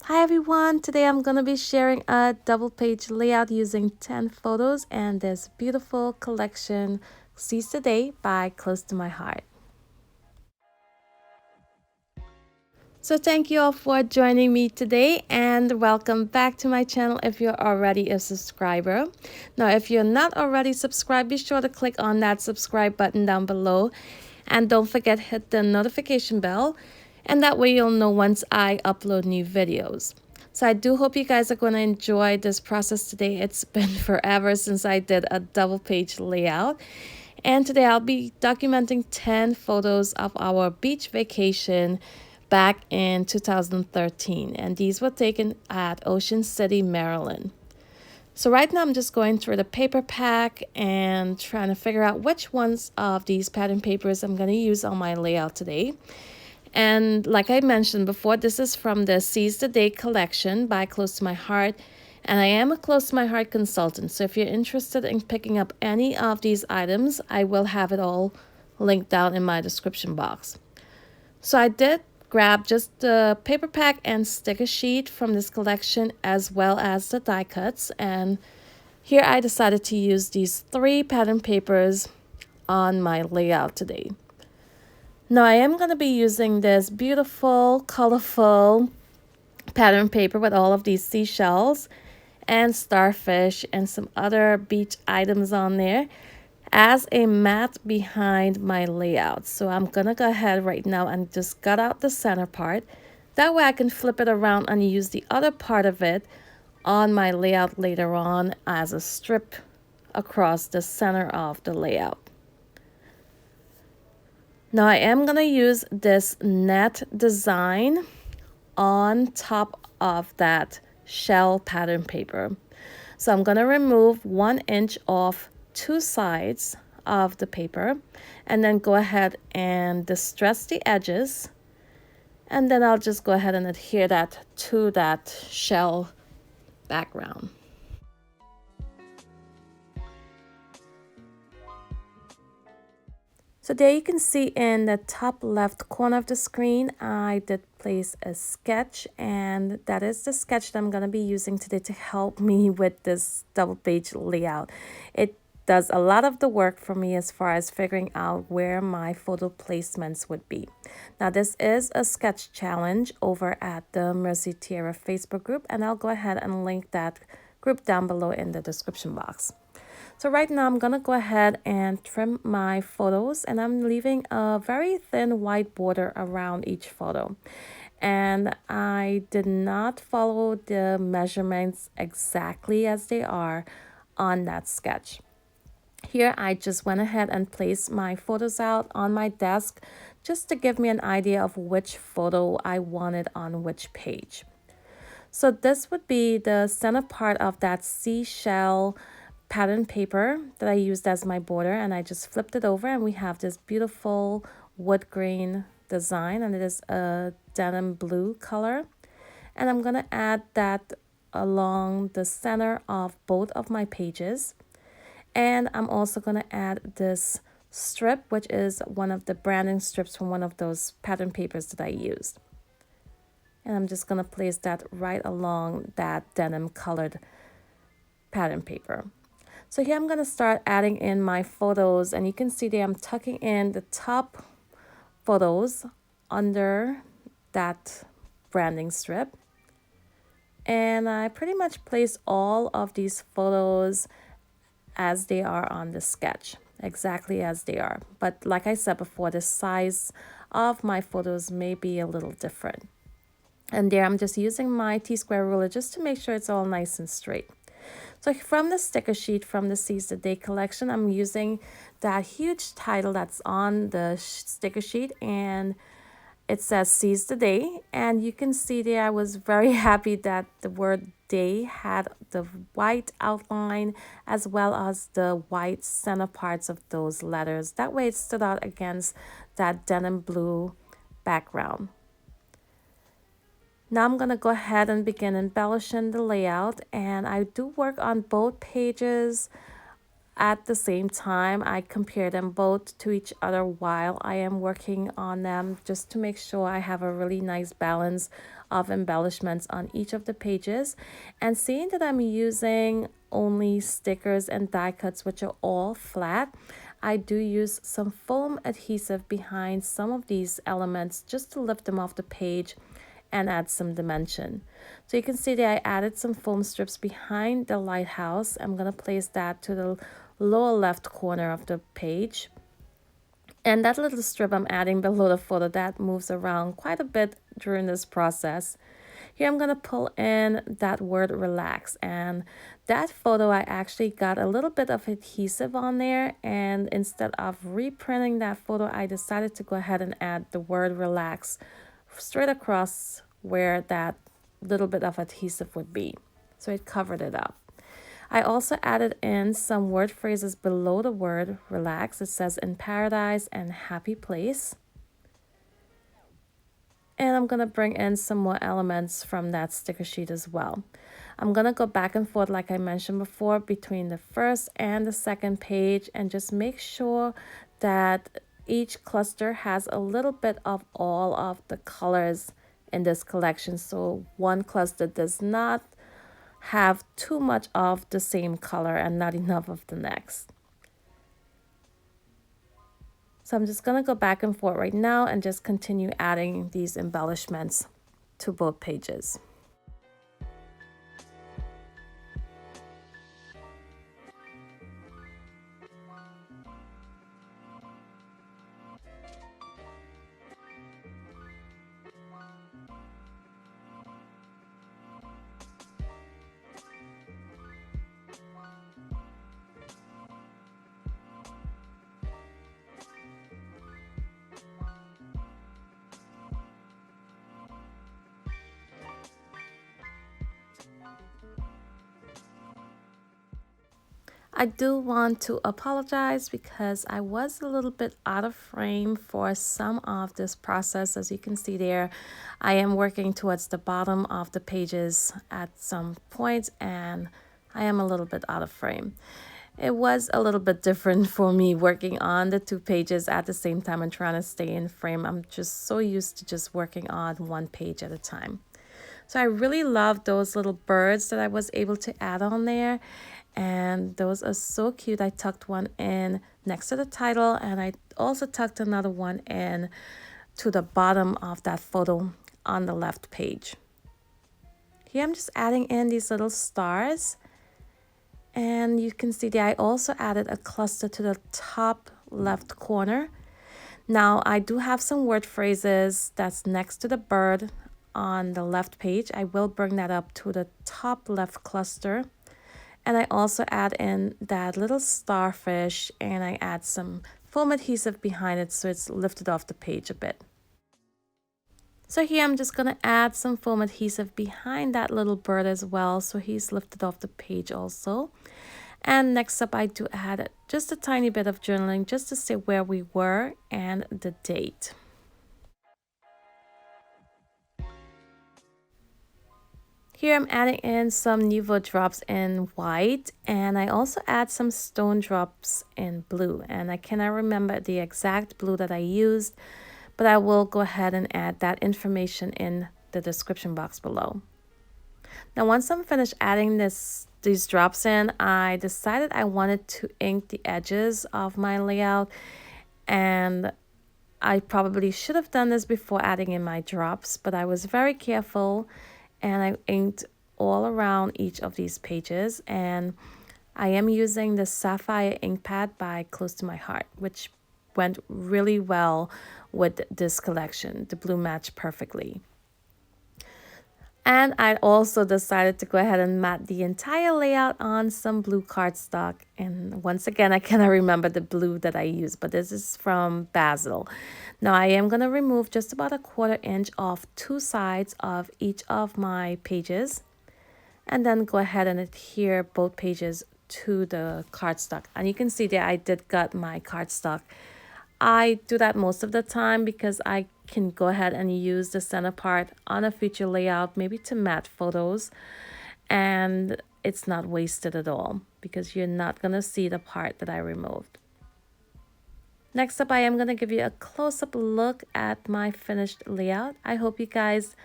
Hi everyone, today I'm going to be sharing a double page layout using 10 photos and this beautiful collection, Seize the Day by Close to My Heart. So thank you all for joining me today and welcome back to my channel if you're already a subscriber. Now if you're not already subscribed, be sure to click on that subscribe button down below and don't forget hit the notification bell, and that way you'll know once I upload new videos. So I do hope you guys are going to enjoy this process today. It's been forever since I did a double page layout. And today I'll be documenting 10 photos of our beach vacation back in 2013. And these were taken at Ocean City, Maryland. So right now I'm just going through the paper pack and trying to figure out which ones of these pattern papers I'm going to use on my layout today. And like I mentioned before, this is from the Seize the Day collection by Close to My Heart. And I am a Close to My Heart consultant. So if you're interested in picking up any of these items, I will have it all linked down in my description box. So I did grab just the paper pack and sticker sheet from this collection as well as the die cuts. And here I decided to use these 3 pattern papers on my layout today. Now I am going to be using this beautiful, colorful pattern paper with all of these seashells and starfish and some other beach items on there as a mat behind my layout. So I'm going to go ahead right now and just cut out the center part. That way I can flip it around and use the other part of it on my layout later on as a strip across the center of the layout. Now I am going to use this net design on top of that shell pattern paper. So I'm going to remove 1 inch off 2 sides of the paper and then go ahead and distress the edges, and then I'll just go ahead and adhere that to that shell background. So there you can see in the top left corner of the screen, I did place a sketch, and that is the sketch that I'm going to be using today to help me with this double page layout. It does a lot of the work for me as far as figuring out where my photo placements would be. Now this is a sketch challenge over at the Mercy Tierra Facebook group, and I'll go ahead and link that group down below in the description box. So right now I'm gonna go ahead and trim my photos, and I'm leaving a very thin white border around each photo. And I did not follow the measurements exactly as they are on that sketch. Here I just went ahead and placed my photos out on my desk just to give me an idea of which photo I wanted on which page. So this would be the center part of that seashell pattern paper that I used as my border, and I just flipped it over and we have this beautiful wood grain design, and it is a denim blue color. And I'm gonna add that along the center of both of my pages. And I'm also gonna add this strip, which is one of the branding strips from one of those pattern papers that I used. And I'm just gonna place that right along that denim colored pattern paper. So here I'm going to start adding in my photos, and you can see that I'm tucking in the top photos under that branding strip. And I pretty much place all of these photos as they are on the sketch, exactly as they are. But like I said before, the size of my photos may be a little different. And there I'm just using my T-square ruler just to make sure it's all nice and straight. So from the sticker sheet from the Seize the Day collection, I'm using that huge title that's on the sticker sheet, and it says Seize the Day. And you can see there I was very happy that the word day had the white outline as well as the white center parts of those letters. That way it stood out against that denim blue background. Now I'm going to go ahead and begin embellishing the layout, and I do work on both pages at the same time. I compare them both to each other while I am working on them, just to make sure I have a really nice balance of embellishments on each of the pages. And seeing that I'm using only stickers and die cuts, which are all flat, I do use some foam adhesive behind some of these elements just to lift them off the page and add some dimension. So you can see that I added some foam strips behind the lighthouse. I'm going to place that to the lower left corner of the page. And that little strip I'm adding below the photo, that moves around quite a bit during this process. Here I'm going to pull in that word relax, and that photo I actually got a little bit of adhesive on there, and instead of reprinting that photo, I decided to go ahead and add the word relax straight across where that little bit of adhesive would be. So it covered it up. I also added in some word phrases below the word relax. It says in paradise and happy place. And I'm going to bring in some more elements from that sticker sheet as well. I'm going to go back and forth, like I mentioned before, between the first and the second page, and just make sure that each cluster has a little bit of all of the colors in this collection. So one cluster does not have too much of the same color and not enough of the next. So I'm just going to go back and forth right now and just continue adding these embellishments to both pages. I do want to apologize because I was a little bit out of frame for some of this process. As you can see there, I am working towards the bottom of the pages at some points, and I am a little bit out of frame. It was a little bit different for me working on the two pages at the same time and trying to stay in frame. I'm just so used to just working on one page at a time. So I really love those little birds that I was able to add on there. And those are so cute. I tucked one in next to the title, and I also tucked another one in to the bottom of that photo on the left page. Here I'm just adding in these little stars. And you can see that I also added a cluster to the top left corner. Now I do have some word phrases that's next to the bird on the left page. I will bring that up to the top left cluster. And I also add in that little starfish, and I add some foam adhesive behind it so it's lifted off the page a bit. So here I'm just going to add some foam adhesive behind that little bird as well, so he's lifted off the page also. And next up, I do add just a tiny bit of journaling just to say where we were and the date. Here I'm adding in some Nuvo drops in white, and I also add some stone drops in blue. And I cannot remember the exact blue that I used, but I will go ahead and add that information in the description box below. Now, once I'm finished adding these drops in, I decided I wanted to ink the edges of my layout, and I probably should have done this before adding in my drops, but I was very careful. And I inked all around each of these pages, and I am using the Sapphire ink pad by Close to My Heart, which went really well with this collection. The blue matched perfectly. And I also decided to go ahead and mat the entire layout on some blue cardstock. And once again, I cannot remember the blue that I used, but this is from Basil. Now I am going to remove just about a 1/4 inch off two sides of each of my pages, and then go ahead and adhere both pages to the cardstock. And you can see that I did gut my cardstock. I do that most of the time because I can go ahead and use the center part on a future layout, maybe to mat photos. And it's not wasted at all because you're not going to see the part that I removed. Next up, I am going to give you a close-up look at my finished layout. I hope you guys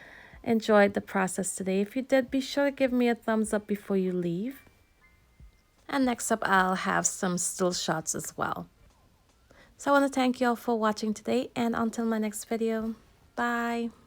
enjoyed the process today. If you did, be sure to give me a thumbs up before you leave. And next up, I'll have some still shots as well. So I want to thank you all for watching today, and until my next video, bye.